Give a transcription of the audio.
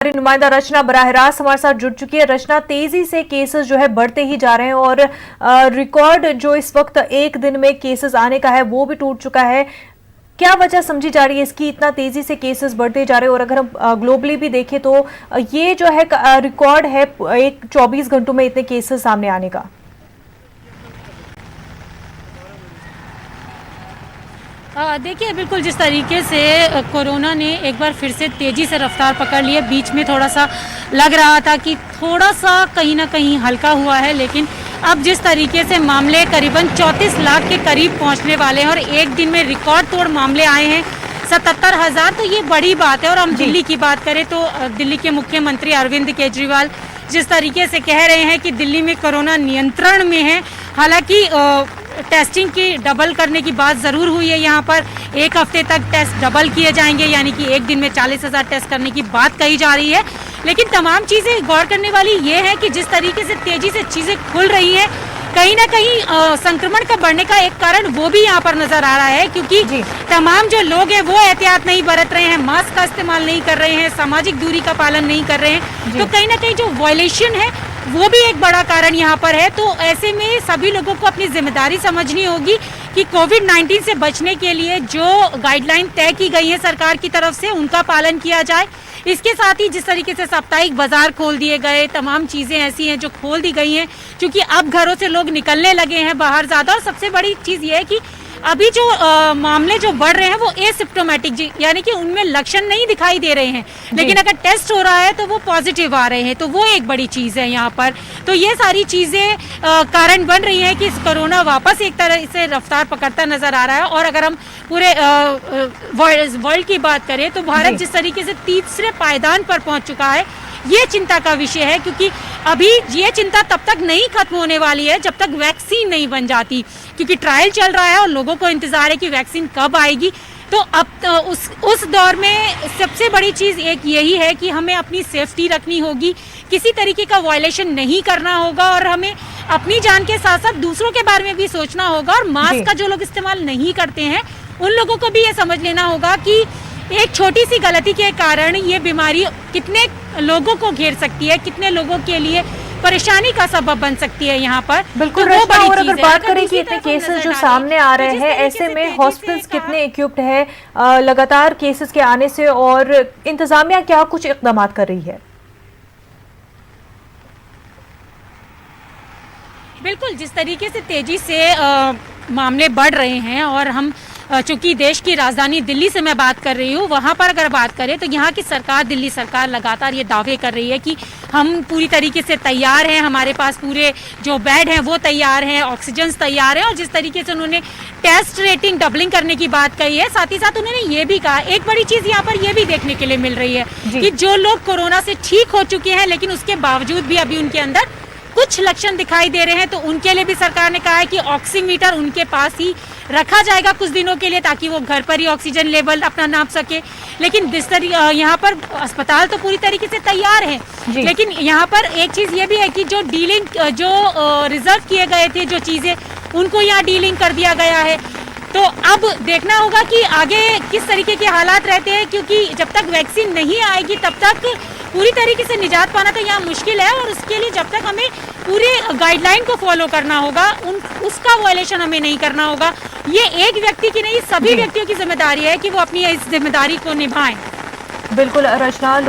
नुमाइंदा रचना बराह रास्त हमारे साथ जुड़ चुकी है। रचना, तेजी से केसेस जो है बढ़ते ही जा रहे हैं और रिकॉर्ड जो इस वक्त एक दिन में केसेस आने का है वो भी टूट चुका है। क्या वजह समझी जा रही है इसकी, इतना तेजी से केसेस बढ़ते जा रहे हैं? और अगर हम ग्लोबली भी देखें तो ये जो है रिकॉर्ड है एक 24 घंटों में इतने केसेस सामने आने का। देखिए, बिल्कुल जिस तरीके से कोरोना ने एक बार फिर से तेज़ी से रफ्तार पकड़ ली है, बीच में थोड़ा सा लग रहा था कि थोड़ा सा कहीं ना कहीं हल्का हुआ है, लेकिन अब जिस तरीके से मामले करीबन 34 लाख के करीब पहुंचने वाले हैं और एक दिन में रिकॉर्ड तोड़ मामले आए हैं 77,000, तो ये बड़ी बात है। और हम दिल्ली की बात करें तो दिल्ली के मुख्यमंत्री अरविंद केजरीवाल जिस तरीके से कह रहे हैं कि दिल्ली में कोरोना नियंत्रण में है, हालांकि टेस्टिंग की डबल करने की बात ज़रूर हुई है। यहाँ पर एक हफ्ते तक टेस्ट डबल किए जाएंगे, यानी कि एक दिन में 40,000 टेस्ट करने की बात कही जा रही है। लेकिन तमाम चीज़ें गौर करने वाली ये है कि जिस तरीके से तेज़ी से चीज़ें खुल रही हैं, कहीं ना कहीं संक्रमण का बढ़ने का एक कारण वो भी यहाँ पर नजर आ रहा है, क्योंकि तमाम जो लोग हैं वो एहतियात नहीं बरत रहे हैं, मास्क का इस्तेमाल नहीं कर रहे हैं, सामाजिक दूरी का पालन नहीं कर रहे हैं, तो कहीं ना कहीं जो वायलेशन है वो भी एक बड़ा कारण यहाँ पर है। तो ऐसे में सभी लोगों को अपनी जिम्मेदारी समझनी होगी कि कोविड-19 से बचने के लिए जो गाइडलाइन तय की गई है सरकार की तरफ से, उनका पालन किया जाए। इसके साथ ही जिस तरीके से साप्ताहिक बाजार खोल दिए गए, तमाम चीज़ें ऐसी हैं जो खोल दी गई हैं, क्योंकि अब घरों से लोग निकलने लगे हैं बाहर ज़्यादा। और सबसे बड़ी चीज़ ये है कि अभी जो मामले जो बढ़ रहे हैं वो एसिम्प्टोमेटिक, यानी कि उनमें लक्षण नहीं दिखाई दे रहे हैं, लेकिन अगर टेस्ट हो रहा है तो वो पॉजिटिव आ रहे हैं, तो वो एक बड़ी चीज़ है यहाँ पर। तो ये सारी चीज़ें कारण बन रही हैं कि कोरोना वापस एक तरह से रफ्तार पकड़ता नजर आ रहा है। और अगर हम पूरे वर्ल्ड की बात करें तो भारत जिस तरीके से तीसरे पायदान पर पहुंच चुका है, ये चिंता का विषय है, क्योंकि अभी ये चिंता तब तक नहीं खत्म होने वाली है जब तक वैक्सीन नहीं बन जाती, क्योंकि ट्रायल चल रहा है और लोगों को इंतजार है कि वैक्सीन कब आएगी। तो अब उस दौर में सबसे बड़ी चीज़ एक यही है कि हमें अपनी सेफ्टी रखनी होगी, किसी तरीके का वायलेशन नहीं करना होगा, और हमें अपनी जान के साथ साथ दूसरों के बारे में भी सोचना होगा। और मास्क का जो लोग इस्तेमाल नहीं करते हैं उन लोगों को भी ये समझ लेना होगा कि एक छोटी सी गलती के कारण ये बीमारी कितने लोगों को घेर सकती है, कितने लोगों के लिए परेशानी का सबब बन सकती है यहाँ पर। बिल्कुल तो रचना, और अगर बात करें कि इतने केसेस जो सामने आ रहे हैं, ऐसे में हॉस्पिटल्स कितने इक्विप्ड है लगातार केसेस के आने से, और इंतजामिया क्या कुछ इकदाम कर रही है? बिल्कुल, जिस तरीके से तेजी से मामले बढ़ रहे हैं, और हम चूंकि देश की राजधानी दिल्ली से मैं बात कर रही हूँ, वहाँ पर अगर बात करें तो यहाँ की सरकार, दिल्ली सरकार लगातार ये दावे कर रही है कि हम पूरी तरीके से तैयार हैं, हमारे पास पूरे जो बेड हैं वो तैयार हैं, ऑक्सीजन तैयार है। और जिस तरीके से उन्होंने टेस्ट रेटिंग डबलिंग करने की बात कही है, साथ ही साथ उन्होंने ये भी कहा, एक बड़ी चीज़ यहाँ पर ये भी देखने के लिए मिल रही है कि जो लोग कोरोना से ठीक हो चुके हैं लेकिन उसके बावजूद भी अभी उनके अंदर कुछ लक्षण दिखाई दे रहे हैं, तो उनके लिए भी सरकार ने कहा है कि ऑक्सीमीटर उनके पास ही रखा जाएगा कुछ दिनों के लिए, ताकि वो घर पर ही ऑक्सीजन लेवल अपना नाप सके। लेकिन यहाँ पर अस्पताल तो पूरी तरीके से तैयार है, लेकिन यहाँ पर एक चीज़ ये भी है कि जो रिजर्व किए गए थे जो चीज़ें, उनको यहाँ डीलिंग कर दिया गया है। तो अब देखना होगा कि आगे किस तरीके के हालात रहते हैं, क्योंकि जब तक वैक्सीन नहीं आएगी तब तक पूरी तरीके से निजात पाना तो यहाँ मुश्किल है। और उसके लिए जब तक हमें पूरे गाइडलाइन को फॉलो करना होगा, उसका वायलेशन हमें नहीं करना होगा। ये एक व्यक्ति की नहीं, सभी व्यक्तियों की जिम्मेदारी है कि वो अपनी इस जिम्मेदारी को निभाएं। बिल्कुल रचना,